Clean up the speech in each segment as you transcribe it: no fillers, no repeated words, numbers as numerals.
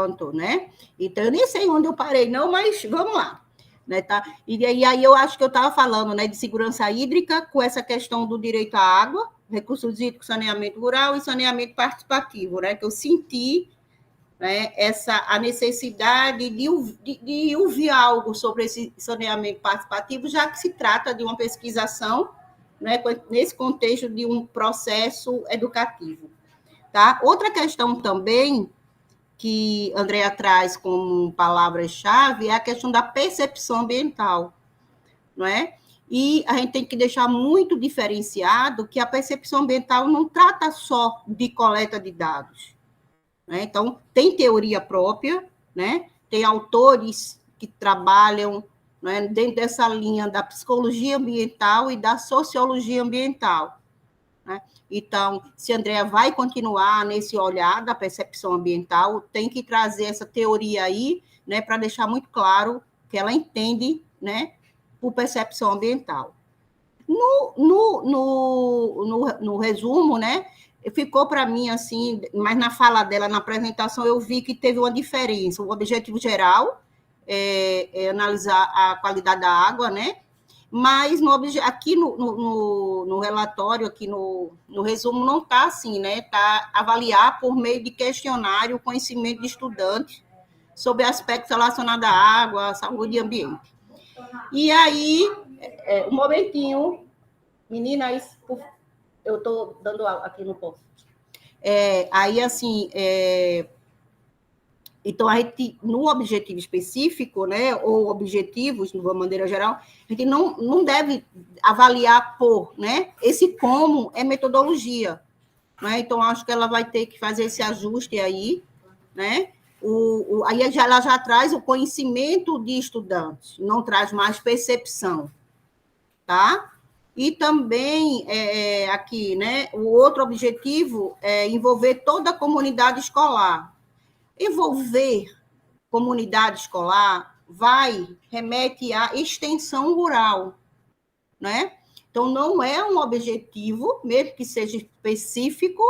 Pronto, né? Então, eu nem sei onde eu parei, não, mas vamos lá. Né, tá? E aí eu acho que eu estava falando, né, de segurança hídrica, com essa questão do direito à água, recursos hídricos, saneamento rural e saneamento participativo, né, que eu senti, né, a necessidade de ouvir algo sobre esse saneamento participativo, já que se trata de uma pesquisação, né, nesse contexto de um processo educativo. Tá? Outra questão também que Andrea traz como palavra-chave é a questão da percepção ambiental, não é? E a gente tem que deixar muito diferenciado que a percepção ambiental não trata só de coleta de dados, né? Então, tem teoria própria, né? Tem autores que trabalham, né, dentro dessa linha da psicologia ambiental e da sociologia ambiental. Né? Então, se a Andrea vai continuar nesse olhar da percepção ambiental, tem que trazer essa teoria aí, né, para deixar muito claro que ela entende, né, por percepção ambiental. No resumo, né, ficou para mim assim, mas na fala dela, na apresentação, eu vi que teve uma diferença. O objetivo geral é analisar a qualidade da água, né? Mas aqui no relatório, aqui no resumo, não está assim, né? Está avaliar por meio de questionário o conhecimento de estudantes sobre aspectos relacionados à água, saúde e ambiente. E aí, um momentinho, meninas, eu estou dando aqui no posto. Aí, assim, então, a gente, no objetivo específico, né, ou objetivos, de uma maneira geral, a gente não deve avaliar por, né, esse como é metodologia. Né? Então, acho que ela vai ter que fazer esse ajuste aí, né? Aí ela já traz o conhecimento de estudantes, não traz mais percepção, tá? E também, aqui, né, o outro objetivo é envolver toda a comunidade escolar. Envolver comunidade escolar remete à extensão rural, né? Então, não é um objetivo, mesmo que seja específico,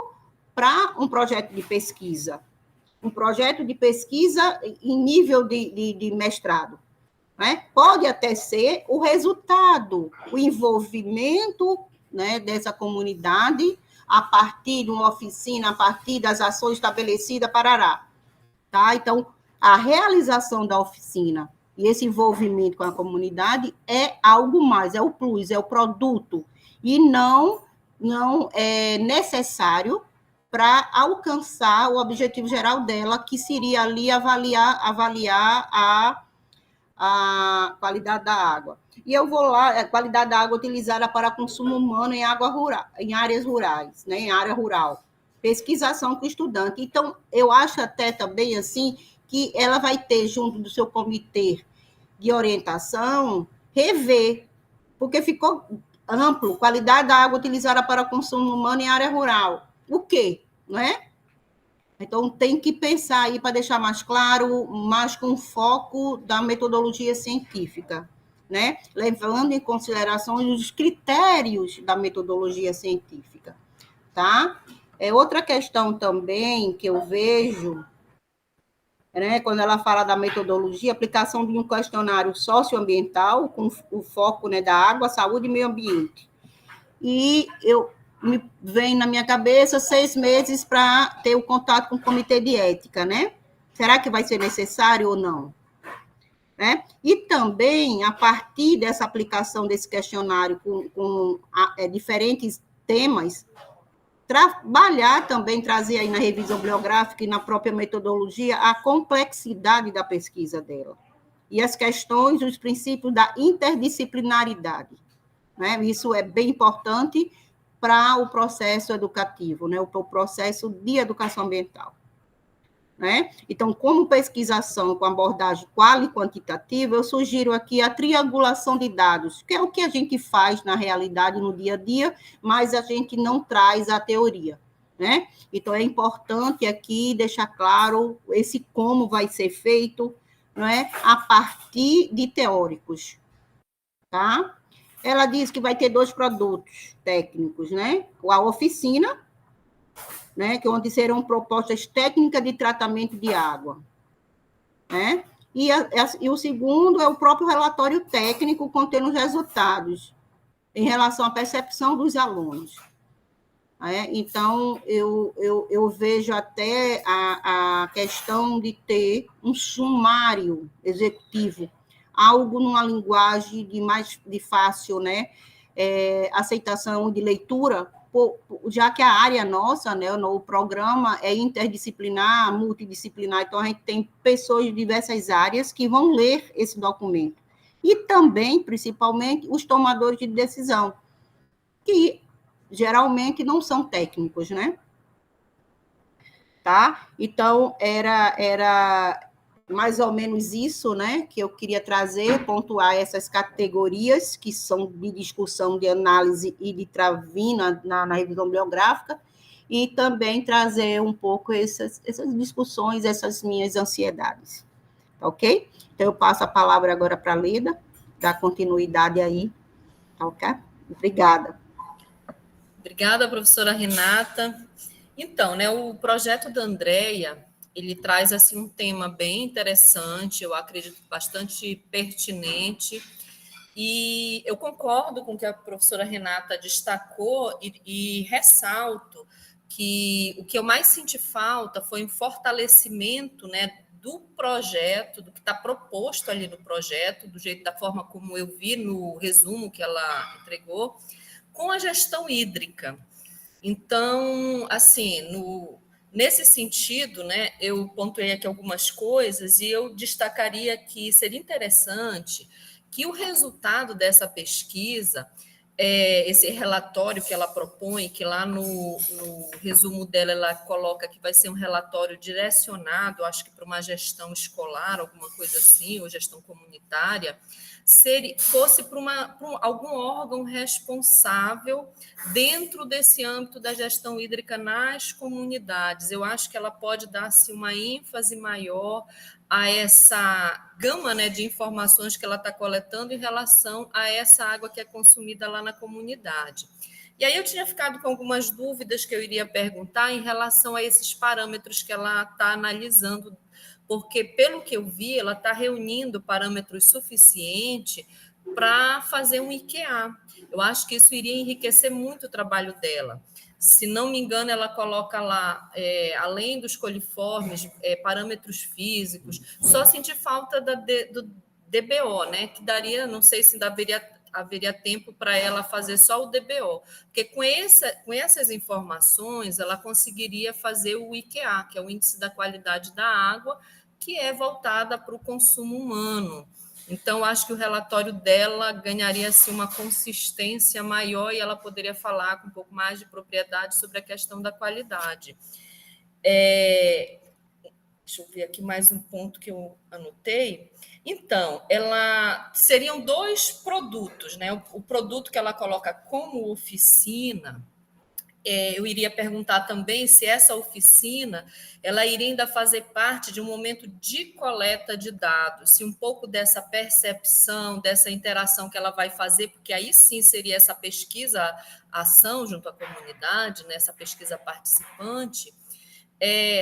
para um projeto de pesquisa. Um projeto de pesquisa em nível de mestrado. Né? Pode até ser o resultado, o envolvimento, né, dessa comunidade a partir de uma oficina, a partir das ações estabelecidas, parará. Tá? Então, a realização da oficina e esse envolvimento com a comunidade é algo mais, é o plus, é o produto, e não é necessário para alcançar o objetivo geral dela, que seria ali avaliar a qualidade da água. E eu vou lá, a qualidade da água utilizada para consumo humano em água rural, em áreas rurais, né, em área rural. Pesquisação com o estudante. Então, eu acho até também assim que ela vai ter, junto do seu comitê de orientação, rever, porque ficou amplo, qualidade da água utilizada para consumo humano em área rural. O quê? Não é? Então, tem que pensar aí para deixar mais claro, mais com foco da metodologia científica, né? Levando em consideração os critérios da metodologia científica, tá? Outra questão também que eu vejo, né, quando ela fala da metodologia, aplicação de um questionário socioambiental com o foco, né, da água, saúde e meio ambiente. E me vem na minha cabeça 6 meses para ter o contato com o comitê de ética, né? Será que vai ser necessário ou não? Né? E também, a partir dessa aplicação desse questionário com diferentes temas, trabalhar também, trazer aí na revisão bibliográfica e na própria metodologia a complexidade da pesquisa dela e as questões, os princípios da interdisciplinaridade. Né? Isso é bem importante para o processo educativo, né? O processo de educação ambiental. Né? Então, como pesquisação com abordagem qual e quantitativa, eu sugiro aqui a triangulação de dados, que é o que a gente faz na realidade, no dia a dia, mas a gente não traz a teoria. Né? Então, é importante aqui deixar claro esse como vai ser feito, não é? A partir de teóricos. Tá? Ela diz que vai ter 2 produtos técnicos, né? A oficina, né, que onde serão propostas técnicas de tratamento de água. né? E o segundo é o próprio relatório técnico contendo os resultados em relação à percepção dos alunos. Então, eu vejo até a questão de ter um sumário executivo, algo numa linguagem de fácil, né, aceitação de leitura, já que a área nossa, né, o programa é interdisciplinar, multidisciplinar, então a gente tem pessoas de diversas áreas que vão ler esse documento. E também, principalmente, os tomadores de decisão, que geralmente não são técnicos, né? Tá? Então, era mais ou menos isso, né, que eu queria trazer, pontuar essas categorias que são de discussão, de análise e de travina na revisão bibliográfica, e também trazer um pouco essas discussões, essas minhas ansiedades. Tá ok? Então, eu passo a palavra agora para a Leda, dar continuidade aí. Tá ok? Obrigada. Obrigada, professora Renata. Então, né, o projeto da Andrea, ele traz assim um tema bem interessante, eu acredito bastante pertinente, e eu concordo com o que a professora Renata destacou e ressalto que o que eu mais senti falta foi um fortalecimento, né, do projeto, do que está proposto ali no projeto, do jeito da forma como eu vi no resumo que ela entregou, com a gestão hídrica. Então, assim, nesse sentido, né, eu pontuei aqui algumas coisas e eu destacaria que seria interessante que o resultado dessa pesquisa, esse relatório que ela propõe, que lá no resumo dela ela coloca que vai ser um relatório direcionado, acho que para uma gestão escolar, alguma coisa assim, ou gestão comunitária, fosse para algum órgão responsável dentro desse âmbito da gestão hídrica nas comunidades. Eu acho que ela pode dar-se uma ênfase maior a essa gama, né, de informações que ela está coletando em relação a essa água que é consumida lá na comunidade. E aí eu tinha ficado com algumas dúvidas que eu iria perguntar em relação a esses parâmetros que ela está analisando, porque, pelo que eu vi, ela está reunindo parâmetros suficientes para fazer um IQA. Eu acho que isso iria enriquecer muito o trabalho dela. Se não me engano, ela coloca lá, além dos coliformes, parâmetros físicos, só senti falta do DBO, né? Que daria, não sei se haveria tempo para ela fazer só o DBO, porque com essas informações ela conseguiria fazer o IQA, que é o Índice da Qualidade da Água, que é voltada para o consumo humano. Então, acho que o relatório dela ganharia assim, uma consistência maior e ela poderia falar com um pouco mais de propriedade sobre a questão da qualidade. Deixa eu ver aqui mais um ponto que eu anotei. Então, seriam dois produtos, né? O produto que ela coloca como oficina, eu iria perguntar também se essa oficina ela iria ainda fazer parte de um momento de coleta de dados, se um pouco dessa percepção, dessa interação que ela vai fazer, porque aí sim seria essa pesquisa, ação junto à comunidade, né, essa pesquisa participante,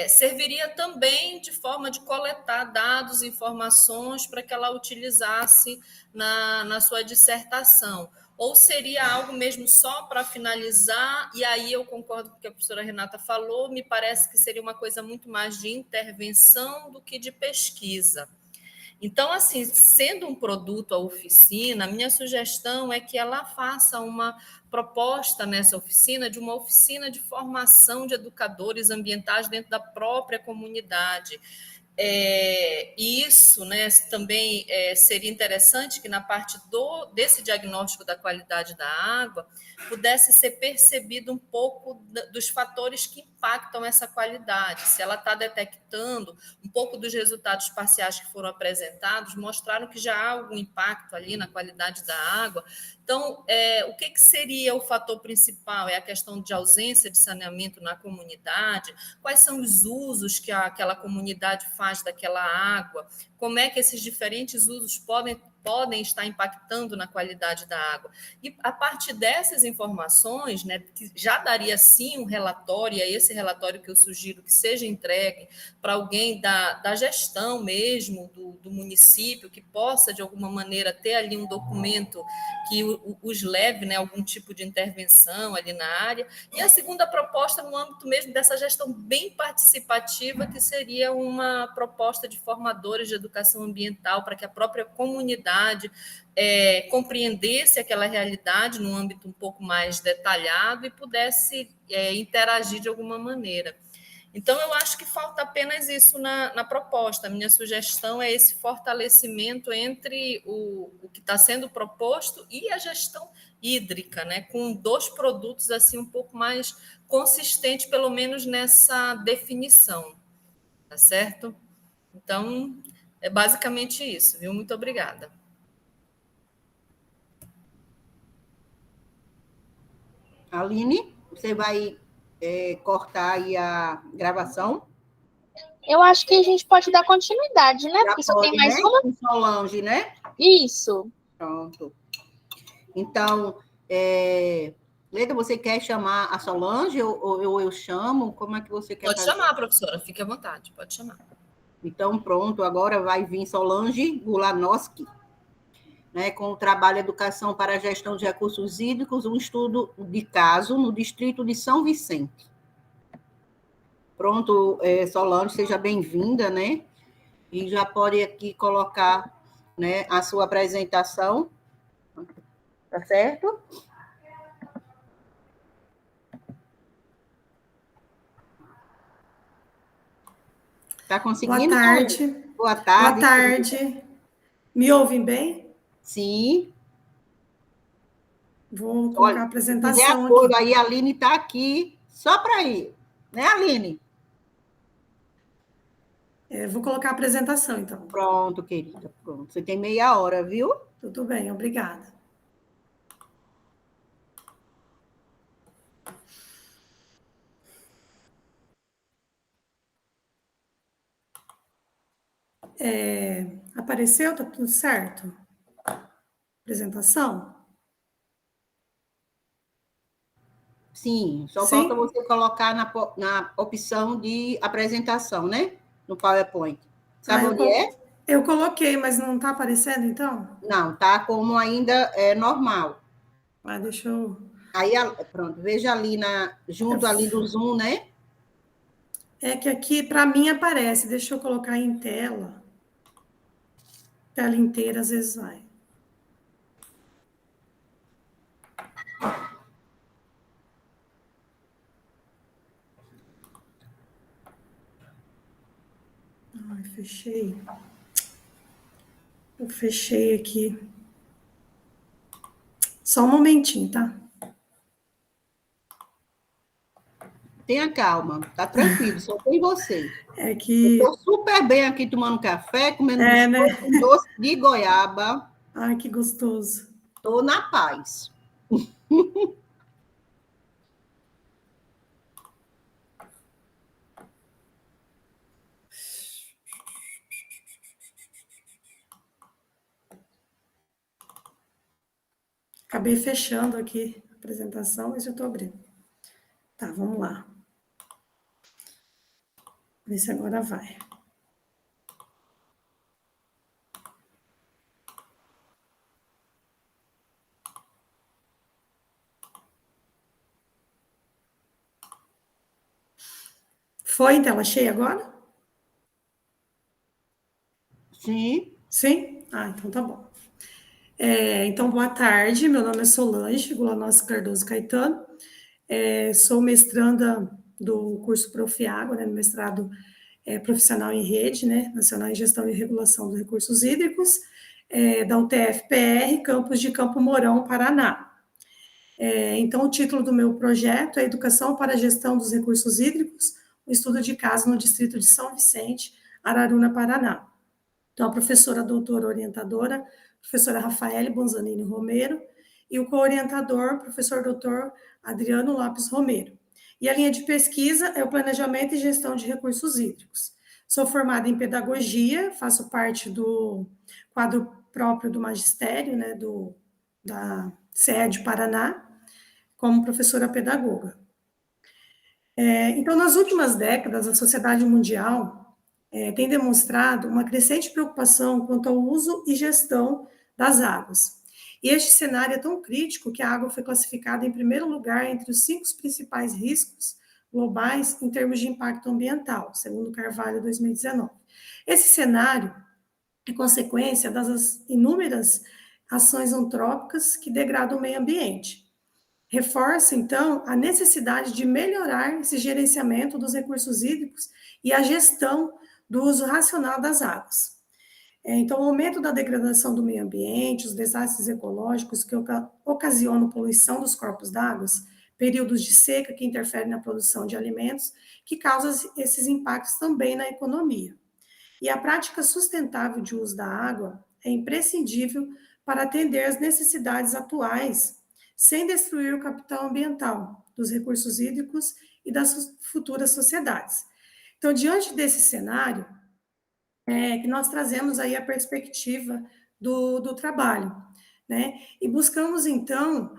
serviria também de forma de coletar dados, informações para que ela utilizasse na sua dissertação. Ou seria algo mesmo só para finalizar, e aí eu concordo com o que a professora Renata falou, me parece que seria uma coisa muito mais de intervenção do que de pesquisa. Então, assim, sendo um produto a oficina, a minha sugestão é que ela faça uma proposta nessa oficina de uma oficina de formação de educadores ambientais dentro da própria comunidade. Isso, né, também seria interessante que na parte desse diagnóstico da qualidade da água pudesse ser percebido um pouco dos fatores que impactam essa qualidade. Se ela está detectando um pouco dos resultados parciais que foram apresentados, mostraram que já há algum impacto ali na qualidade da água. Então, o que seria o fator principal? É a questão de ausência de saneamento na comunidade? Quais são os usos que aquela comunidade faz daquela água? Como é que esses diferentes usos podem podem estar impactando na qualidade da água. E a partir dessas informações, né, que já daria sim um relatório, e é esse relatório que eu sugiro que seja entregue para alguém da gestão mesmo, do município, que possa, de alguma maneira, ter ali um documento que os leve, né, algum tipo de intervenção ali na área. E a segunda proposta, no âmbito mesmo dessa gestão bem participativa, que seria uma proposta de formadores de educação ambiental para que a própria comunidade compreendesse aquela realidade num âmbito um pouco mais detalhado e pudesse interagir de alguma maneira. Então, eu acho que falta apenas isso na proposta. A minha sugestão é esse fortalecimento entre o que está sendo proposto e a gestão hídrica, né? Com 2 produtos assim um pouco mais consistentes, pelo menos nessa definição, tá certo? Então, é basicamente isso, viu? Muito obrigada. Aline, você vai cortar aí a gravação? Eu acho que a gente pode dar continuidade, né? Já porque só pode, tem mais né? uma. Com Solange, né? Isso. Pronto. Então, Leda, você quer chamar a Solange ou eu chamo? Como é que você quer Pode fazer? chamar, professora, fique à vontade, pode chamar. Então, pronto, agora vai vir Solange Gulanowski, né, com o trabalho Educação para a Gestão de Recursos Hídricos, um estudo de caso no distrito de São Vicente. Pronto, Solange, seja bem-vinda, né? E já pode aqui colocar, né, a sua apresentação, tá certo? Tá conseguindo? Boa tarde. Boa tarde. Boa tarde. Me ouvem bem? Sim. Vou colocar a apresentação aqui. aqui. Aí a Aline está aqui só para ir. Né, Aline? Vou colocar a apresentação, então. Pronto, querida. Pronto. Você tem meia hora, viu? Tudo bem, obrigada. Apareceu? Tá tudo certo? Apresentação? Sim, só Sim? falta você colocar na opção de apresentação, né? No PowerPoint. Sabe onde é? Eu coloquei, mas não está aparecendo, então? Não, tá como ainda normal. Deixa eu... Aí, pronto, veja ali junto ali do Zoom, né? É que aqui, para mim, aparece. Deixa eu colocar em tela. Tela inteira, às vezes vai. Fechei. Eu fechei aqui. Só um momentinho, tá? Tenha calma, tá tranquilo, só tem você. É que... Eu tô super bem aqui tomando café, comendo né? doce de goiaba. Ai, que gostoso. Tô na paz. Acabei fechando aqui a apresentação, mas já estou abrindo. Tá, vamos lá. Ver se agora vai. Foi em tela cheia agora? Sim. Sim? Então tá bom. Então, boa tarde. Meu nome é Solange Gulanowski Cardoso Caetano. Sou mestranda do curso Profiágua, né, no mestrado profissional em rede, né, nacional em gestão e regulação dos recursos hídricos, da UTF-PR, campus de Campo Mourão, Paraná. Então, o título do meu projeto é Educação para a Gestão dos Recursos Hídricos, um estudo de caso no distrito de São Vicente, Araruna, Paraná. Então, a professora doutora orientadora, professora Rafaele Bonzanini Romero, e o co-orientador, professor doutor Adriano Lopes Romero. E a linha de pesquisa é o Planejamento e Gestão de Recursos Hídricos. Sou formada em Pedagogia, faço parte do quadro próprio do magistério, né, da CE Paraná, como professora pedagoga. Então, nas últimas décadas, a sociedade mundial tem demonstrado uma crescente preocupação quanto ao uso e gestão das águas. E este cenário é tão crítico que a água foi classificada em primeiro lugar entre os 5 principais riscos globais em termos de impacto ambiental, segundo Carvalho, 2019. Esse cenário é consequência das inúmeras ações antrópicas que degradam o meio ambiente. Reforça, então, a necessidade de melhorar esse gerenciamento dos recursos hídricos e a gestão do uso racional das águas. Então, o aumento da degradação do meio ambiente, os desastres ecológicos que ocasionam poluição dos corpos d'água, períodos de seca que interferem na produção de alimentos, que causam esses impactos também na economia. E a prática sustentável de uso da água é imprescindível para atender às necessidades atuais, sem destruir o capital ambiental, dos recursos hídricos e das futuras sociedades. Então, diante desse cenário, que nós trazemos aí a perspectiva do trabalho, né? E buscamos, então,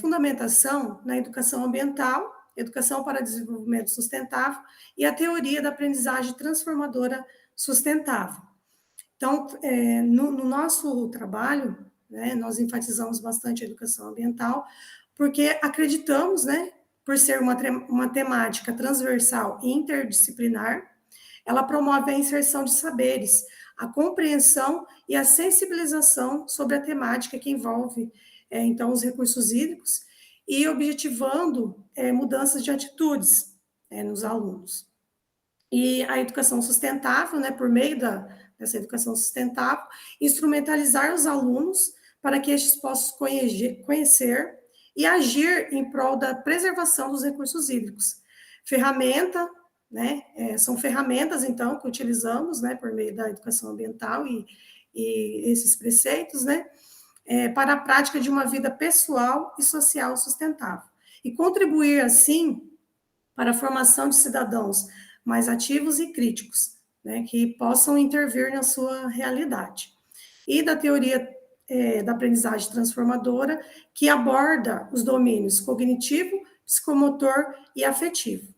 fundamentação na educação ambiental, educação para desenvolvimento sustentável e a teoria da aprendizagem transformadora sustentável. Então, no nosso trabalho, né, nós enfatizamos bastante a educação ambiental, porque acreditamos, né, por ser uma temática transversal e interdisciplinar, ela promove a inserção de saberes, a compreensão e a sensibilização sobre a temática que envolve, então, os recursos hídricos, e objetivando mudanças de atitudes nos alunos. E a educação sustentável, né, por meio dessa educação sustentável, instrumentalizar os alunos para que estes possam conhecer e agir em prol da preservação dos recursos hídricos. Ferramenta, né, são ferramentas, então, que utilizamos, né, por meio da educação ambiental e esses preceitos, né, para a prática de uma vida pessoal e social sustentável. E contribuir, assim, para a formação de cidadãos mais ativos e críticos, né, que possam intervir na sua realidade. E da teoria da aprendizagem transformadora, que aborda os domínios cognitivo, psicomotor e afetivo.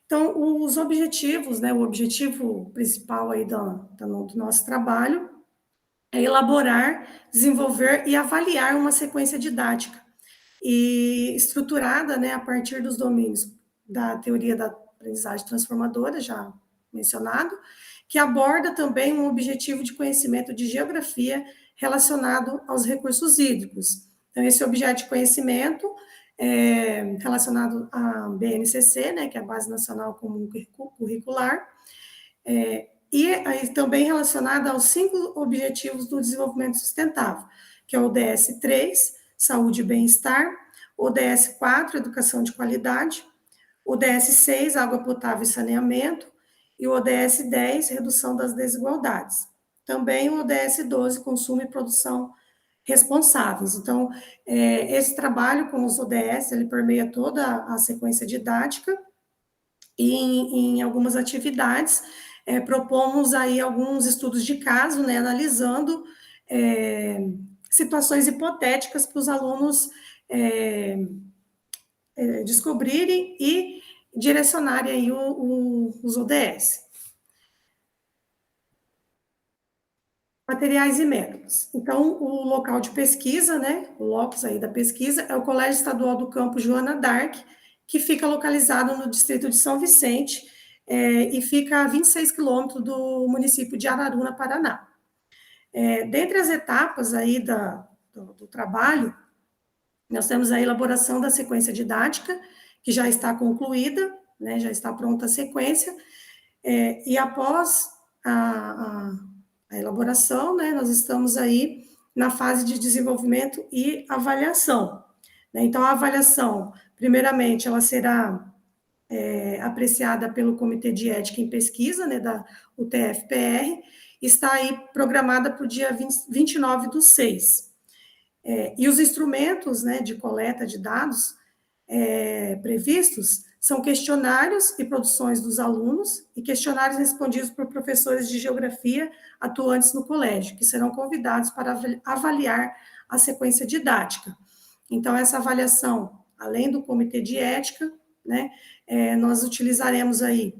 Então, os objetivos, né, o objetivo principal aí do nosso trabalho é elaborar, desenvolver e avaliar uma sequência didática e estruturada, né, a partir dos domínios da teoria da aprendizagem transformadora, já mencionado, que aborda também um objetivo de conhecimento de geografia relacionado aos recursos hídricos. Então, esse objeto de conhecimento é relacionado à BNCC, né, que é a Base Nacional Comum Curricular, e aí também relacionado aos 5 Objetivos do Desenvolvimento Sustentável, que é o ODS 3, Saúde e Bem-Estar, o ODS 4, Educação de Qualidade, o ODS 6, Água Potável e Saneamento, e o ODS 10, Redução das Desigualdades. Também o ODS 12, Consumo e Produção Responsáveis. Então, esse trabalho com os ODS, ele permeia toda a sequência didática, e em algumas atividades, propomos aí alguns estudos de caso, né, analisando situações hipotéticas para os alunos descobrirem e direcionarem aí os ODS. Materiais e métodos. Então, o local de pesquisa, né, o locus aí da pesquisa, é o Colégio Estadual do Campo Joana d'Arc, que fica localizado no distrito de São Vicente, e fica a 26 quilômetros do município de Araruna, Paraná. Dentre as etapas aí do trabalho, nós temos a elaboração da sequência didática, que já está concluída, né, já está pronta a sequência, e após a elaboração, né, nós estamos aí na fase de desenvolvimento e avaliação. Né? Então, a avaliação, primeiramente, ela será apreciada pelo Comitê de Ética em Pesquisa, né, da UTF-PR, está aí programada para o dia 29/6. E os instrumentos, né, de coleta de dados previstos são questionários e produções dos alunos e questionários respondidos por professores de geografia atuantes no colégio, que serão convidados para avaliar a sequência didática. Então, essa avaliação, além do comitê de ética, né, nós utilizaremos aí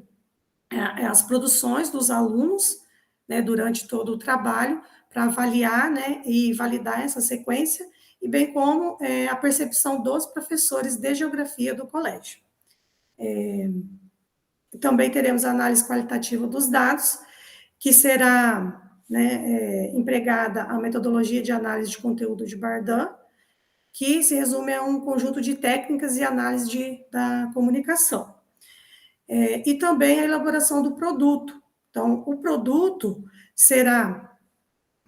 as produções dos alunos, né, durante todo o trabalho, para avaliar, né, e validar essa sequência, e bem como a percepção dos professores de geografia do colégio. Também teremos a análise qualitativa dos dados, que será, né, empregada a metodologia de análise de conteúdo de Bardan, que se resume a um conjunto de técnicas e análise da comunicação. E também a elaboração do produto. Então, o produto será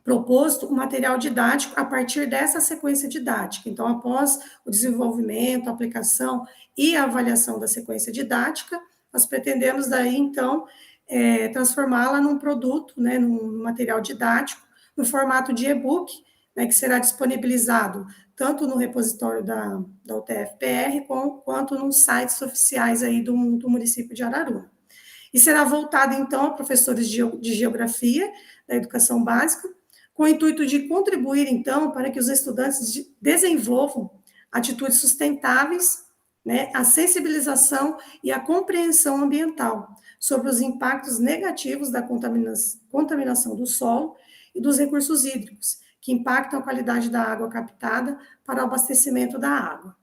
proposto um material didático a partir dessa sequência didática. Então, após o desenvolvimento, a aplicação e a avaliação da sequência didática, nós pretendemos daí, então, transformá-la num produto, né, num material didático, no formato de e-book, né, que será disponibilizado tanto no repositório da UTF-PR, quanto nos sites oficiais aí do município de Araruna. E será voltado, então, a professores de geografia da educação básica, com o intuito de contribuir, então, para que os estudantes desenvolvam atitudes sustentáveis, né, a sensibilização e a compreensão ambiental sobre os impactos negativos da contaminação do solo e dos recursos hídricos, que impactam a qualidade da água captada para o abastecimento da água.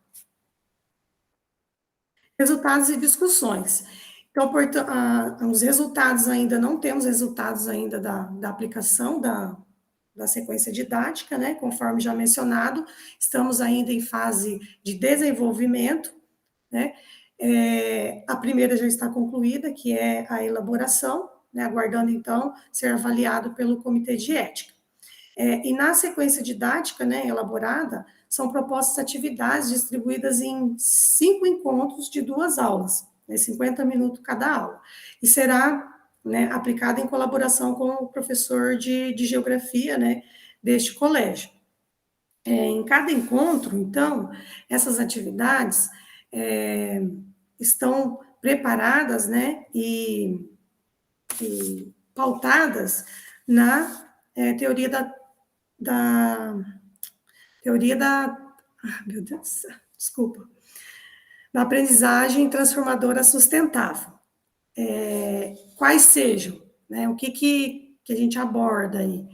Resultados e discussões. Então, os resultados ainda, não temos resultados ainda da aplicação da sequência didática, né, conforme já mencionado, estamos ainda em fase de desenvolvimento, né, a primeira já está concluída, que é a elaboração, né, aguardando, então, ser avaliado pelo comitê de ética. E na sequência didática, né, elaborada, são propostas atividades distribuídas em 5 encontros de 2 aulas, né, 50 minutos cada aula, e será, né, aplicada em colaboração com o professor de geografia, né, deste colégio. Em cada encontro, então, essas atividades estão preparadas, né, e pautadas na teoria meu Deus, desculpa, da aprendizagem transformadora sustentável. Quais sejam, né, o que a gente aborda aí,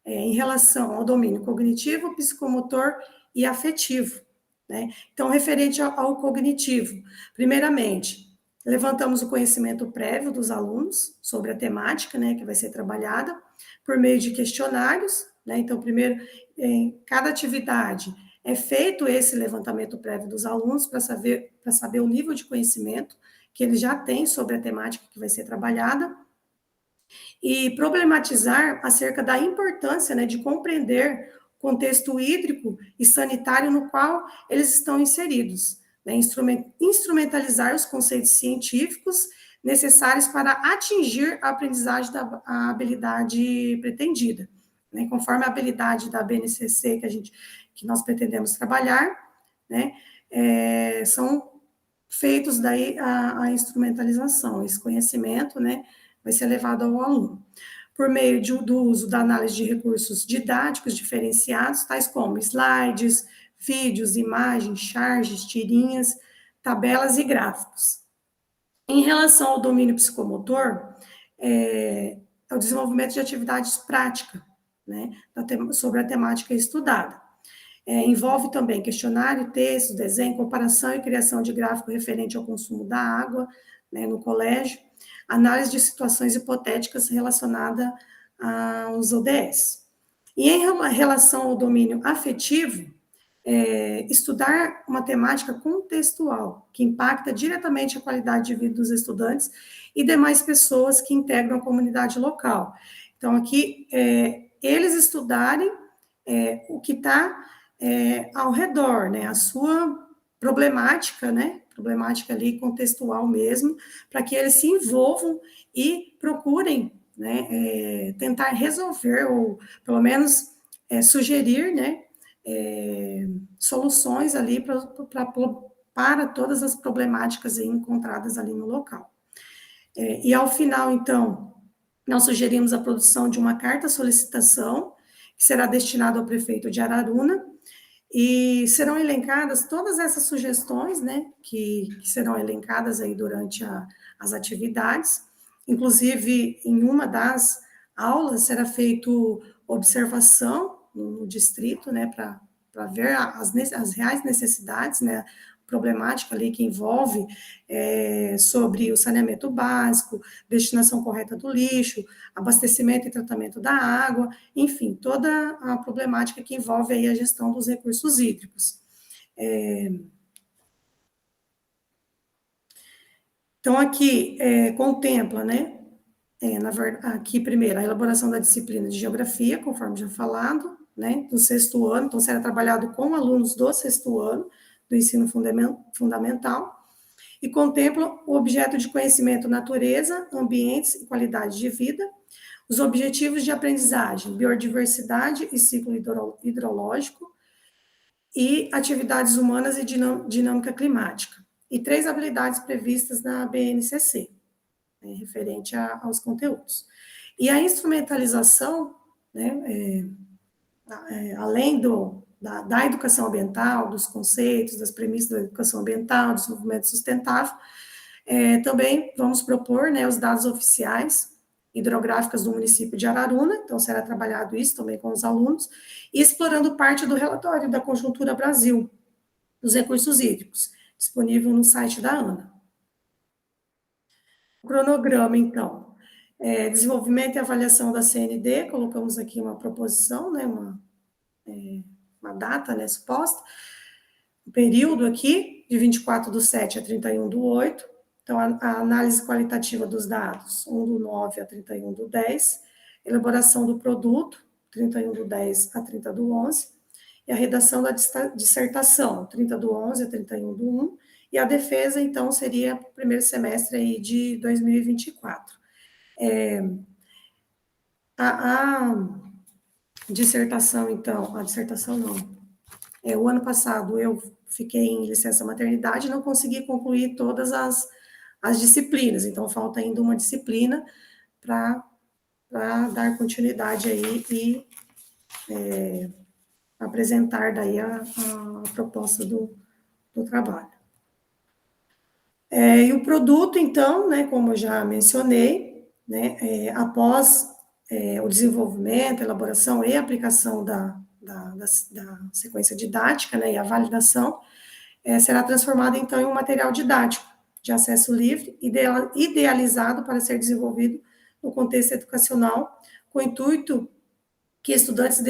em relação ao domínio cognitivo, psicomotor e afetivo, né? Então, referente ao cognitivo, primeiramente, levantamos o conhecimento prévio dos alunos sobre a temática, né, que vai ser trabalhada, por meio de questionários, né? Então, primeiro, em cada atividade, é feito esse levantamento prévio dos alunos para saber o nível de conhecimento que eles já têm sobre a temática que vai ser trabalhada, e problematizar acerca da importância, né, de compreender o contexto hídrico e sanitário no qual eles estão inseridos, né, instrumentalizar os conceitos científicos necessários para atingir a aprendizagem da habilidade pretendida, né, conforme a habilidade da BNCC que nós pretendemos trabalhar, né, são feitos daí a instrumentalização, esse conhecimento, né, vai ser levado ao aluno, por meio do uso da análise de recursos didáticos diferenciados, tais como slides, vídeos, imagens, charges, tirinhas, tabelas e gráficos. Em relação ao domínio psicomotor, é o desenvolvimento de atividades práticas, né, sobre a temática estudada. Envolve também questionário, texto, desenho, comparação e criação de gráfico referente ao consumo da água, né, no colégio, análise de situações hipotéticas relacionadas aos ODS. E em relação ao domínio afetivo, estudar uma temática contextual, que impacta diretamente a qualidade de vida dos estudantes e demais pessoas que integram a comunidade local. Então, aqui, eles estudarem o que está ao redor, né, a sua problemática, né, problemática ali contextual mesmo, para que eles se envolvam e procurem, né, tentar resolver, ou pelo menos ssugerir, né, soluções ali para para todas as problemáticas aí encontradas ali no local. E ao final, então, nós sugerimos a produção de uma carta-solicitação, que será destinada ao prefeito de Araruna, e serão elencadas todas essas sugestões, né, que serão elencadas aí durante as atividades. Inclusive, em uma das aulas será feito observação no distrito, né, para ver as reais necessidades, né, problemática ali que envolve sobre o saneamento básico, destinação correta do lixo, abastecimento e tratamento da água, enfim, toda a problemática que envolve aí a gestão dos recursos hídricos. Então, aqui contempla, né, aqui primeiro, a elaboração da disciplina de geografia, conforme já falado, né, do 6º ano, então será trabalhado com alunos do 6º ano, do ensino fundamental, e contempla o objeto de conhecimento natureza, ambientes e qualidade de vida, os objetivos de aprendizagem, biodiversidade e ciclo hidrológico, e atividades humanas e dinâmica climática, e 3 habilidades previstas na BNCC, né, referente aos conteúdos. E a instrumentalização, né, além da educação ambiental, dos conceitos, das premissas da educação ambiental, do desenvolvimento sustentável, também vamos propor, né, os dados oficiais hidrográficos do município de Araruna, então será trabalhado isso também com os alunos, e explorando parte do relatório da Conjuntura Brasil, dos recursos hídricos, disponível no site da ANA. O cronograma, então, desenvolvimento e avaliação da CND, colocamos aqui uma proposição, né, uma data, né, suposta, o período aqui, de 24/7 a 31/8, então, a análise qualitativa dos dados, 1/9 a 31/10, elaboração do produto, 31/10 a 30/11, e a redação da dissertação, 30/11 a 31/1, e a defesa, então, seria o primeiro semestre aí de 2024. A dissertação, então, o ano passado eu fiquei em licença maternidade e não consegui concluir todas as disciplinas, então falta ainda uma disciplina para dar continuidade aí e apresentar daí a proposta do trabalho. E o produto, então, né, como eu já mencionei, né, após o desenvolvimento, elaboração e aplicação da sequência didática, né, e a validação, será transformado, então, em um material didático de acesso livre, idealizado para ser desenvolvido no contexto educacional, com o intuito que estudantes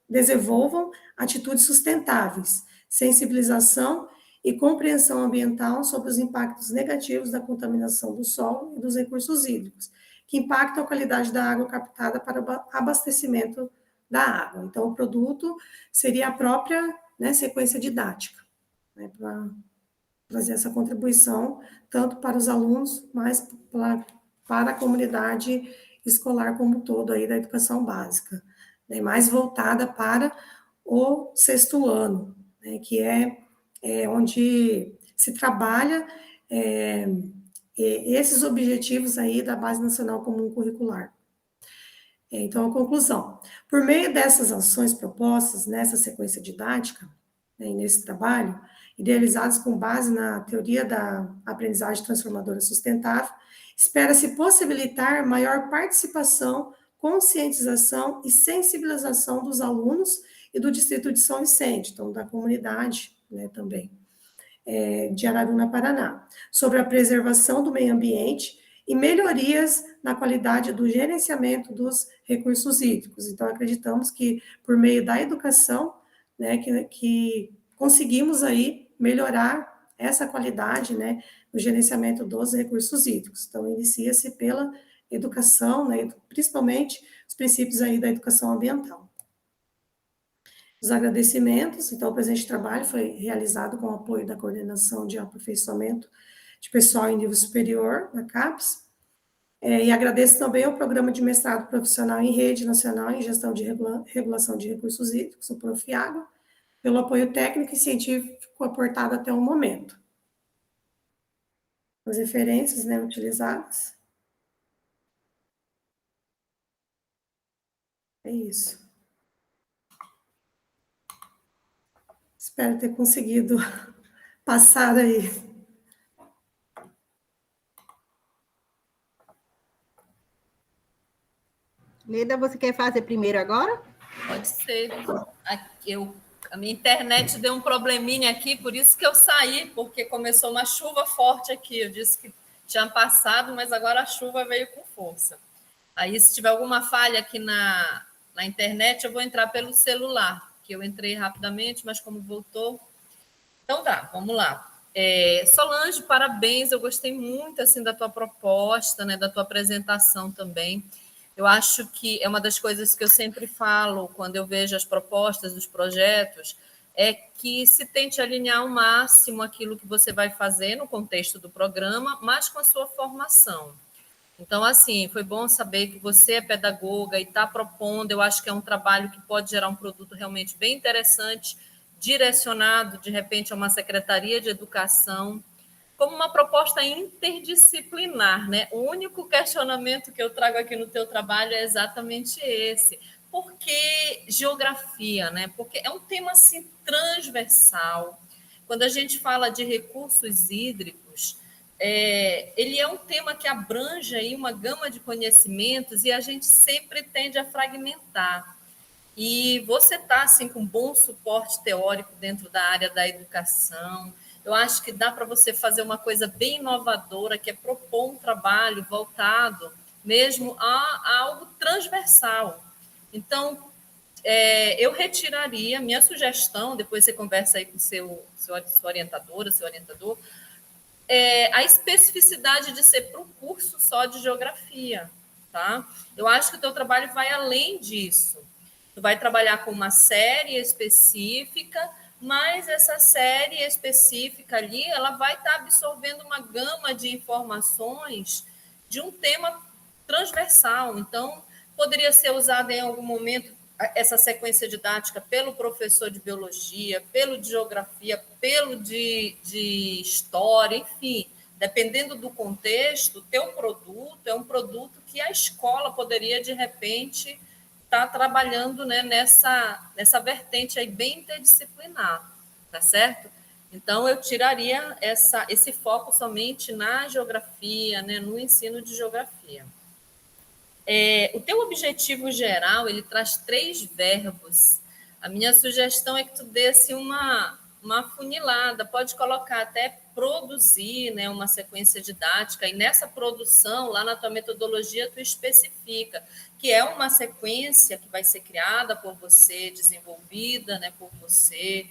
desenvolvam atitudes sustentáveis, sensibilização e compreensão ambiental sobre os impactos negativos da contaminação do solo e dos recursos hídricos, que impactam a qualidade da água captada para o abastecimento da água. Então, o produto seria a própria, né, sequência didática, né, para trazer essa contribuição, tanto para os alunos, mas para a comunidade escolar como um todo aí da educação básica, né, mais voltada para o 6º ano, né, que é onde se trabalha esses objetivos aí da Base Nacional Comum Curricular. Então, a conclusão. Por meio dessas ações propostas nessa sequência didática, né, e nesse trabalho, idealizados com base na teoria da aprendizagem transformadora sustentável, espera-se possibilitar maior participação, conscientização e sensibilização dos alunos e do Distrito de São Vicente, então da comunidade, né, também, de Araruna, Paraná, sobre a preservação do meio ambiente e melhorias na qualidade do gerenciamento dos recursos hídricos. Então, acreditamos que, por meio da educação, né, que conseguimos aí melhorar essa qualidade, né, no gerenciamento dos recursos hídricos. Então, inicia-se pela educação, né, principalmente os princípios aí da educação ambiental. Os agradecimentos, então, o presente trabalho foi realizado com o apoio da Coordenação de Aperfeiçoamento de Pessoal em Nível Superior, da CAPES, e agradeço também ao Programa de Mestrado Profissional em Rede Nacional em Gestão de Regulação de Recursos Hídricos, o Profiágua, pelo apoio técnico e científico aportado até o momento. As referências, né, utilizadas. É isso. Espero ter conseguido passar aí. Leda, você quer fazer primeiro agora? Pode ser. A minha internet deu um probleminha aqui, por isso que eu saí, porque começou uma chuva forte aqui. Eu disse que tinha passado, mas agora a chuva veio com força. Aí, se tiver alguma falha aqui na internet, eu vou entrar pelo celular, que eu entrei rapidamente, mas como voltou... Então tá, vamos lá. Solange, parabéns, eu gostei muito assim da tua proposta, né, da tua apresentação também. Eu acho que é uma das coisas que eu sempre falo quando eu vejo as propostas dos projetos, é que se tente alinhar ao máximo aquilo que você vai fazer no contexto do programa, mas com a sua formação. Então, assim, foi bom saber que você é pedagoga e está propondo. Eu acho que é um trabalho que pode gerar um produto realmente bem interessante, direcionado, de repente, a uma secretaria de educação, como uma proposta interdisciplinar, né? O único questionamento que eu trago aqui no teu trabalho é exatamente esse. Por que geografia, né? Porque é um tema, assim, transversal. Quando a gente fala de recursos hídricos, ele é um tema que abrange aí uma gama de conhecimentos e a gente sempre tende a fragmentar. E você está assim, com bom suporte teórico dentro da área da educação. Eu acho que dá para você fazer uma coisa bem inovadora, que é propor um trabalho voltado mesmo a algo transversal. Então, eu retiraria minha sugestão, depois você conversa aí com sua orientadora, seu orientador, a especificidade de ser para um curso só de geografia, tá? Eu acho que o teu trabalho vai além disso. Tu vai trabalhar com uma série específica, mas essa série específica ali, ela vai estar absorvendo uma gama de informações de um tema transversal. Então, poderia ser usada em algum momento essa sequência didática pelo professor de biologia, pelo de geografia, pelo de história, enfim, dependendo do contexto, o teu produto é um produto que a escola poderia, de repente, estar trabalhando, né, nessa vertente aí bem interdisciplinar, tá certo? Então, eu tiraria esse foco somente na geografia, né, no ensino de geografia. O teu objetivo geral, ele traz 3 verbos. A minha sugestão é que tu desse uma funilada, pode colocar até produzir, né, uma sequência didática, e nessa produção, lá na tua metodologia, tu especifica que é uma sequência que vai ser criada por você, desenvolvida, né, por você.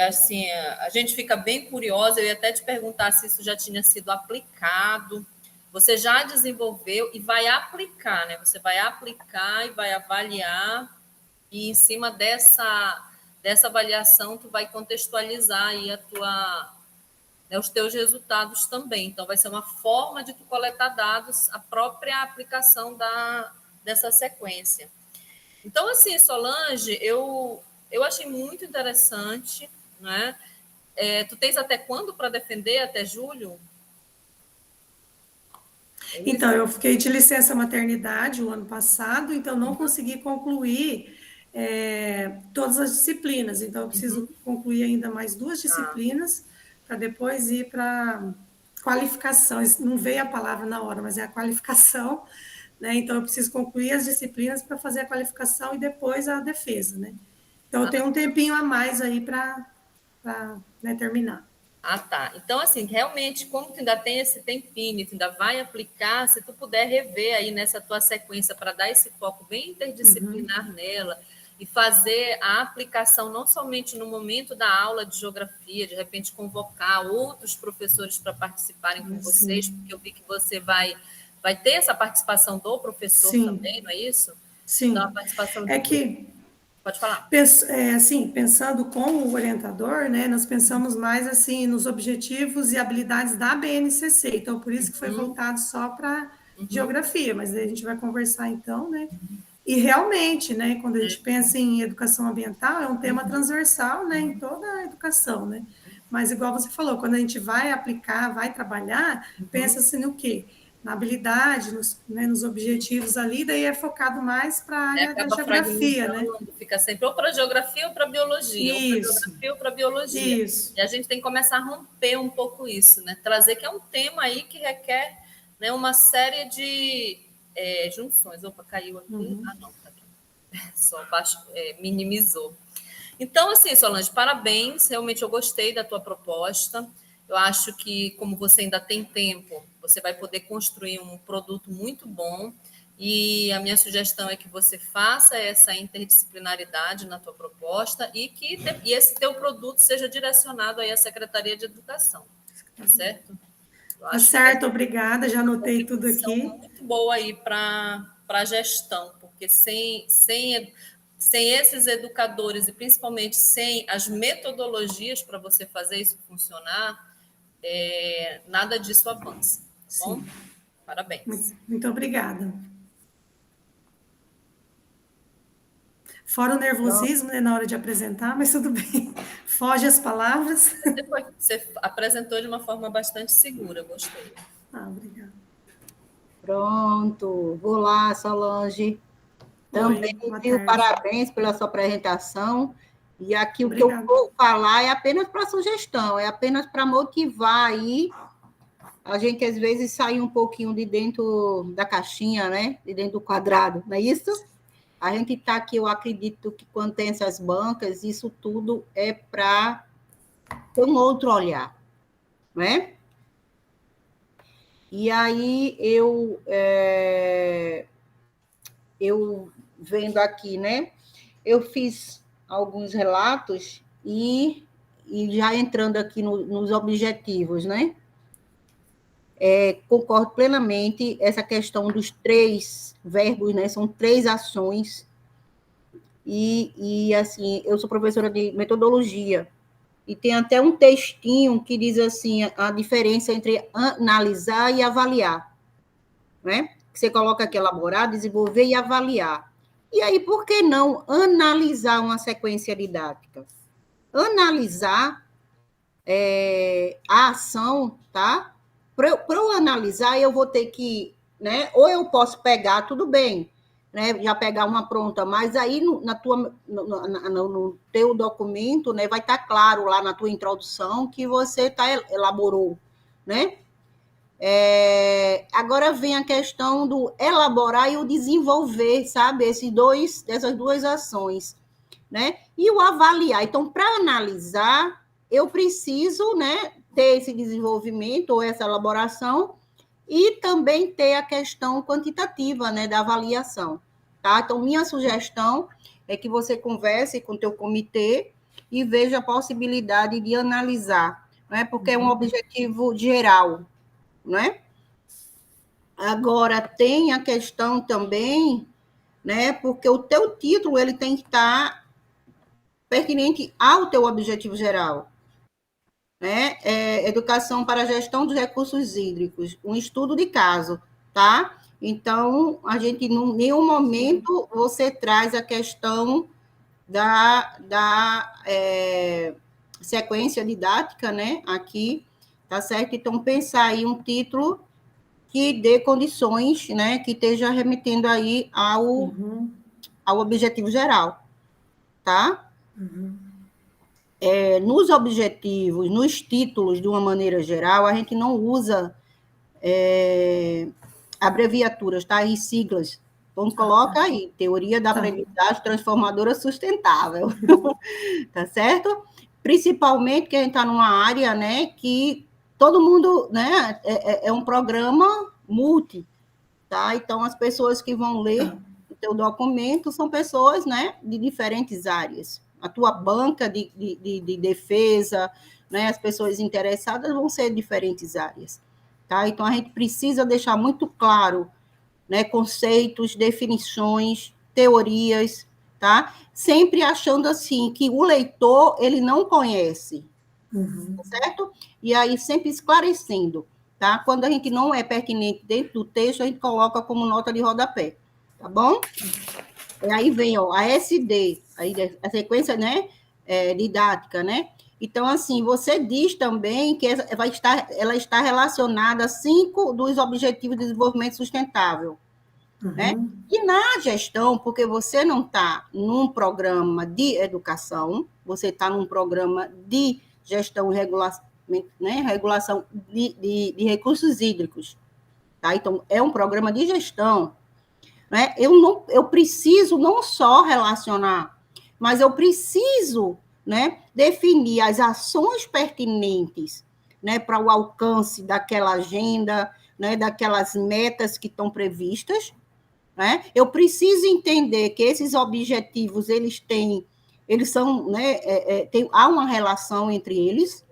Assim, a gente fica bem curiosa, eu ia até te perguntar se isso já tinha sido aplicado. Você já desenvolveu e vai aplicar, né? Você vai aplicar e vai avaliar, e em cima dessa avaliação, tu vai contextualizar aí os teus resultados também. Então, vai ser uma forma de tu coletar dados, a própria aplicação dessa sequência. Então, assim, Solange, eu achei muito interessante, né? Tu tens até quando para defender? Até julho? Então, eu fiquei de licença maternidade o ano passado, então não consegui concluir todas as disciplinas. Então, eu preciso concluir ainda mais 2 disciplinas para depois ir para qualificação. Não veio a palavra na hora, mas é a qualificação, né? Então, eu preciso concluir as disciplinas para fazer a qualificação e depois a defesa, né? Então, eu tenho um tempinho a mais aí para né, terminar. Ah, tá. Então, assim, realmente, como tu ainda tem esse tempinho, tu ainda vai aplicar, se tu puder rever aí nessa tua sequência para dar esse foco bem interdisciplinar nela e fazer a aplicação não somente no momento da aula de geografia, de repente convocar outros professores para participarem com vocês, porque eu vi que você vai ter essa participação do professor também, não é isso? Sim. Então, a participação Pode falar. Assim, pensando com o orientador, né, nós pensamos mais assim nos objetivos e habilidades da BNCC, então por isso que foi voltado só para geografia, mas daí a gente vai conversar então, né, E realmente, né, quando a gente pensa em educação ambiental, é um tema transversal, né, em toda a educação, né? Mas igual você falou, quando a gente vai aplicar, vai trabalhar, pensa-se no quê? Na habilidade, nos objetivos ali, daí é focado mais para a área da Acaba geografia, né? fragmentando, fica sempre ou para geografia ou para biologia, ou para Isso, geografia ou para biologia. isso. E a gente tem que começar a romper um pouco isso, né? Trazer que é um tema aí que requer, né, uma série de junções. Opa, caiu aqui. Ah, não, tá aqui. Só baixo, minimizou. Então, assim, Solange, parabéns. Realmente eu gostei da tua proposta. Eu acho que, como você ainda tem tempo, você vai poder construir um produto muito bom. E a minha sugestão é que você faça essa interdisciplinaridade na tua proposta e que esse teu produto seja direcionado aí à Secretaria de Educação, tá certo? Tá certo, obrigada, já anotei tudo aqui. Muito boa aí para a gestão, porque sem esses educadores e principalmente sem as metodologias para você fazer isso funcionar, nada disso avança, tá bom? Parabéns. Muito obrigada. Fora o nervosismo, né, na hora de apresentar, mas tudo bem. Foge as palavras. Você apresentou de uma forma bastante segura, gostei. Obrigada. Pronto, vou lá, Solange. Também, viu, parabéns pela sua apresentação. E aqui obrigada. O que eu vou falar é apenas para sugestão, é apenas para motivar aí a gente, às vezes, sair um pouquinho de dentro da caixinha, né? De dentro do quadrado, não é isso? A gente está aqui, eu acredito que quando tem essas bancas, isso tudo é para ter um outro olhar, não é? E aí, eu vendo aqui, né? Eu fiz alguns relatos e já entrando aqui nos objetivos, né? Concordo plenamente essa questão dos 3 verbos, né? São 3 ações. E assim, eu sou professora de metodologia e tem até um textinho que diz assim a diferença entre analisar e avaliar, né? Você coloca aqui elaborar, desenvolver e avaliar. E aí, por que não analisar uma sequência didática? Analisar a ação, tá? Para eu analisar, eu vou ter que, né? Ou eu posso pegar, tudo bem, né? Já pegar uma pronta, mas aí no teu documento, né? Vai estar claro lá na tua introdução que você elaborou, né? Agora vem a questão do elaborar e o desenvolver, sabe? Essas duas ações, né? E o avaliar. Então, para analisar, eu preciso, né, ter esse desenvolvimento ou essa elaboração e também ter a questão quantitativa, né, da avaliação, tá? Então, minha sugestão é que você converse com o teu comitê e veja a possibilidade de analisar, né? Porque é um objetivo geral, não é? Agora, tem a questão também, né? Porque o teu título ele tem que estar pertinente ao teu objetivo geral, né? Educação para a gestão dos recursos hídricos, um estudo de caso, tá? Então, a gente, em nenhum momento, você traz a questão da sequência didática, né? Aqui, tá certo? Então, pensar aí um título que dê condições, né, que esteja remetendo aí ao objetivo geral, tá? Nos objetivos, nos títulos, de uma maneira geral, a gente não usa abreviaturas, tá? E siglas. Então, coloca aí, teoria da aprendizagem transformadora sustentável, tá certo? Principalmente que a gente está numa área, né, que todo mundo, né, é um programa multi, tá? Então, as pessoas que vão ler o teu documento são pessoas, né, de diferentes áreas. A tua banca de defesa, né, as pessoas interessadas vão ser de diferentes áreas, tá? Então, a gente precisa deixar muito claro, né, conceitos, definições, teorias, tá? Sempre achando assim que o leitor ele não conhece, certo? E aí sempre esclarecendo, tá? Quando a gente não é pertinente dentro do texto, a gente coloca como nota de rodapé, tá bom? Aí vem, ó, a SD, aí a sequência, né, didática, né? Então, assim, você diz também que ela está relacionada a 5 dos Objetivos de Desenvolvimento Sustentável, né? E na gestão, porque você não está num programa de educação, você está num programa de gestão e regulação de recursos hídricos, tá? Então, é um programa de gestão, né? Eu preciso não só relacionar, mas eu preciso, né, definir as ações pertinentes, né, para o alcance daquela agenda, né, daquelas metas que estão previstas, né? Eu preciso entender que esses objetivos eles são, né, há uma relação entre eles,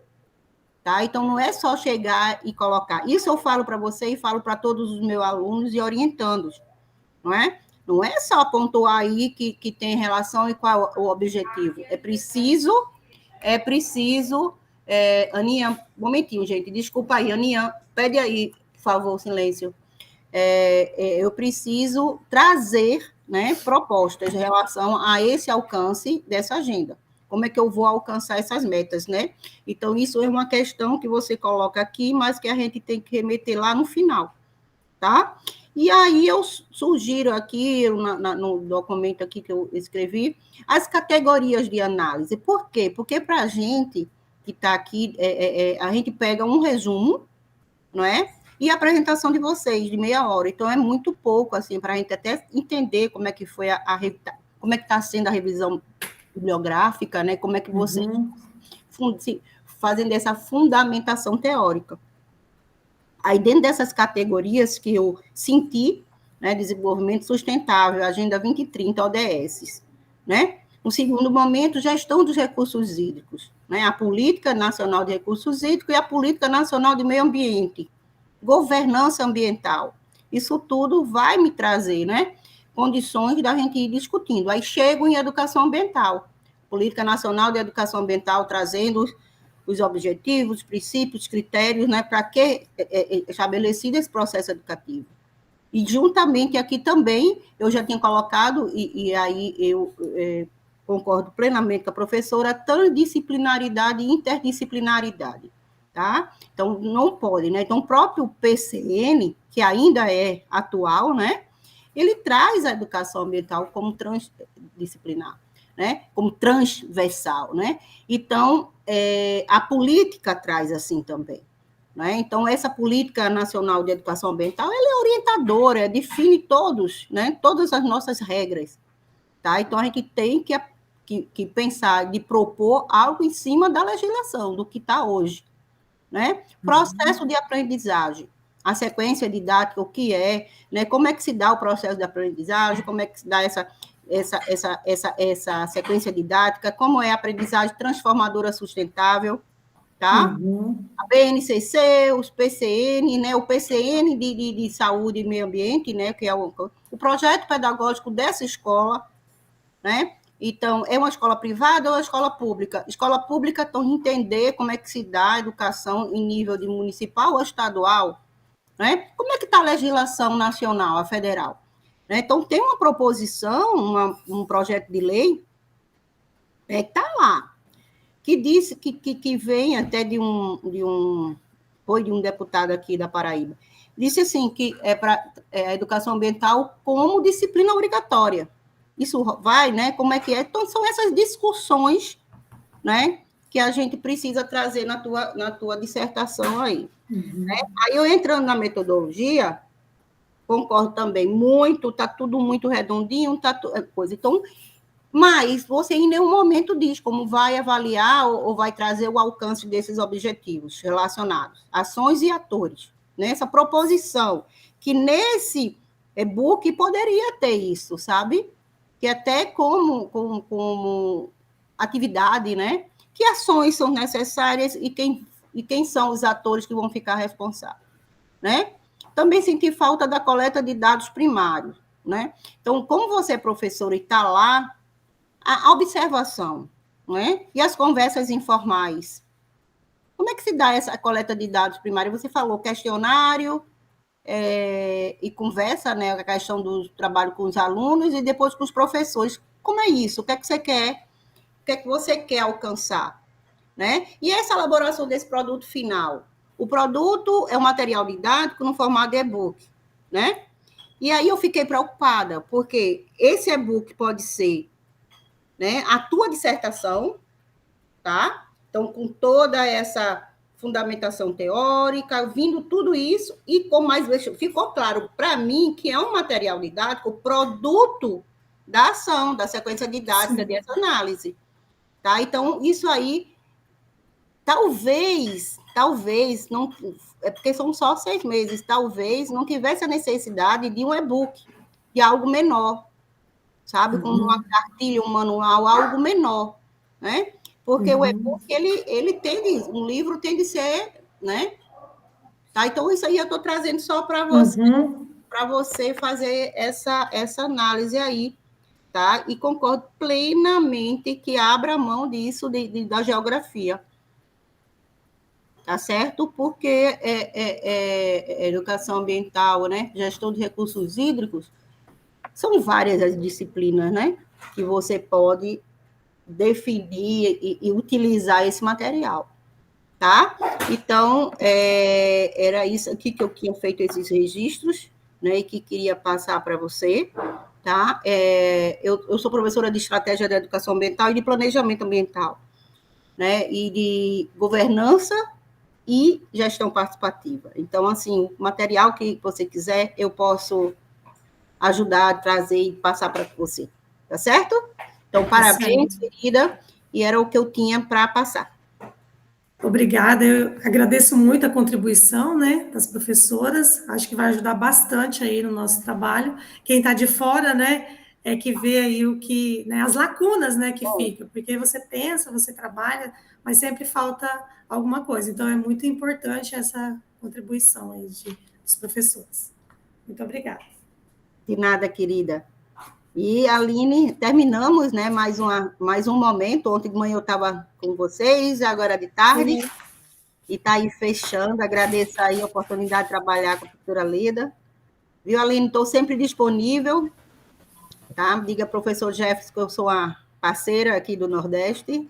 tá? Então não é só chegar e colocar. Isso eu falo para você e falo para todos os meus alunos e orientandos, não é? Não é só pontuar aí que tem relação e qual é o objetivo. Aninha, um momentinho, gente, desculpa aí, Aninha, pede aí, por favor, silêncio. Eu preciso trazer, né, propostas em relação a esse alcance dessa agenda. Como é que eu vou alcançar essas metas, né? Então, isso é uma questão que você coloca aqui, mas que a gente tem que remeter lá no final, tá? E aí eu sugiro aqui, no documento aqui que eu escrevi, as categorias de análise. Por quê? Porque para a gente que está aqui, a gente pega um resumo, não é? E a apresentação de vocês, de meia hora. Então, é muito pouco, assim, para a gente até entender como é que foi como é que está sendo a revisão bibliográfica, né? Como é que vocês fazem dessa fundamentação teórica. Aí, dentro dessas categorias que eu senti, né, desenvolvimento sustentável, Agenda 2030, ODS, né? No segundo momento, gestão dos recursos hídricos, né? A Política Nacional de Recursos Hídricos e a Política Nacional de Meio Ambiente, governança ambiental. Isso tudo vai me trazer, né, condições da gente ir discutindo. Aí chego em educação ambiental, Política Nacional de Educação Ambiental, trazendo os objetivos, os princípios, os critérios, né, para que estabelecido esse processo educativo. E juntamente aqui também, eu já tinha colocado, e aí eu concordo plenamente com a professora, transdisciplinaridade e interdisciplinaridade, tá? Então, não pode, né? Então, o próprio PCN, que ainda é atual, né, ele traz a educação ambiental como transdisciplinar, né, como transversal, né? Então, a política traz assim também, né? Então, essa Política Nacional de Educação Ambiental, ela é orientadora, define né, todas as nossas regras, tá? Então, a gente tem que pensar, de propor algo em cima da legislação, do que está hoje, né? Processo de aprendizagem, a sequência didática, o que é, né? Como é que se dá o processo de aprendizagem, como é que se dá essa sequência didática, como é a aprendizagem transformadora sustentável, tá? A BNCC, os PCN, né? O PCN de saúde e meio ambiente, né? Que é o projeto pedagógico dessa escola, né? Então, é uma escola privada ou uma escola pública? Escola pública tem que entender como é que se dá a educação em nível de municipal ou estadual, né? Como é que está a legislação nacional, a federal? Né? Então, tem uma proposição, um projeto de lei que está lá, que diz que vem até de um deputado aqui da Paraíba, disse assim, que é para a educação ambiental como disciplina obrigatória. Isso vai, né? Como é que é? Então, são essas discussões, né, que a gente precisa trazer na tua dissertação aí. Né? Aí, eu entrando na metodologia, concordo também, está tudo muito redondinho, coisa. Então, mas você em nenhum momento diz como vai avaliar ou vai trazer o alcance desses objetivos relacionados, ações e atores. Nessa proposição, que nesse e-book poderia ter isso, sabe? Que até como atividade, né? Que ações são necessárias e quem são os atores que vão ficar responsáveis, né? Também senti falta da coleta de dados primários, né? Então, como você é professor e está lá, a observação, né? E as conversas informais. Como é que se dá essa coleta de dados primários? Você falou questionário, e conversa, né, a questão do trabalho com os alunos e depois com os professores. Como é isso? O que é que você quer? O que é que você quer alcançar? Né? E essa elaboração desse produto final? O produto é um material didático no formato de e-book, né? E aí eu fiquei preocupada, porque esse e-book pode ser, né, a tua dissertação, tá? Então, com toda essa fundamentação teórica, vindo tudo isso, e com mais ficou claro para mim que é um material didático, produto da ação, da sequência didática dessa análise. Tá? Então, isso aí, talvez, não, é porque são só 6 meses, talvez não tivesse a necessidade de um e-book, de algo menor, sabe? Como uma cartilha, um manual, algo menor, né? Porque o e-book, ele tende, um livro tem de ser, né? Tá? Então, isso aí eu estou trazendo só para você fazer essa análise aí, tá? E concordo plenamente que abra mão disso, da geografia, tá certo? Porque educação ambiental, né? Gestão de recursos hídricos, são várias as disciplinas, né? Que você pode definir e utilizar esse material, tá? Então, era isso aqui que eu tinha feito esses registros, né? E que queria passar para você, tá? Eu sou professora de estratégia da educação ambiental e de planejamento ambiental, né? E de governança e gestão participativa. Então, assim, o material que você quiser, eu posso ajudar a trazer e passar para você, tá certo? Então, parabéns, querida, e era o que eu tinha para passar. Obrigada, eu agradeço muito a contribuição, né, das professoras, acho que vai ajudar bastante aí no nosso trabalho. Quem está de fora, né, é que vê aí o que, né, as lacunas, né, que ficam, porque você pensa, você trabalha, mas sempre falta alguma coisa. Então, é muito importante essa contribuição aí dos professores. Muito obrigada. De nada, querida. E, Aline, terminamos, né, mais um momento. Ontem de manhã eu estava com vocês, agora de tarde, e está aí fechando. Agradeço aí a oportunidade de trabalhar com a professora Leda. Viu, Aline? Estou sempre disponível, tá? Diga, professor Jefferson, que eu sou a parceira aqui do Nordeste.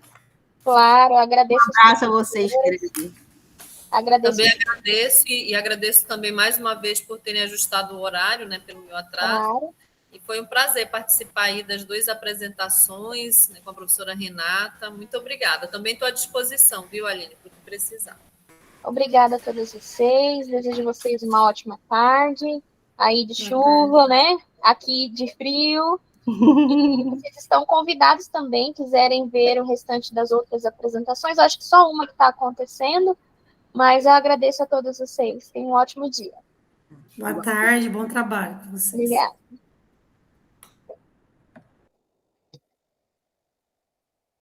Claro, agradeço. Um abraço a vocês, queridos. Agradeço. Também agradeço, e agradeço também mais uma vez por terem ajustado o horário, né, pelo meu atraso. Claro. E foi um prazer participar aí das 2 apresentações, né, com a professora Renata. Muito obrigada. Também estou à disposição, viu, Aline, por que precisar. Obrigada a todos vocês. Desejo a vocês uma ótima tarde. Aí de chuva, né? Aqui de frio. E vocês estão convidados também, quiserem ver o restante das outras apresentações. Eu acho que só uma que está acontecendo, mas eu agradeço a todos vocês. Tenham um ótimo dia. Boa tarde, bom trabalho para vocês. Obrigada.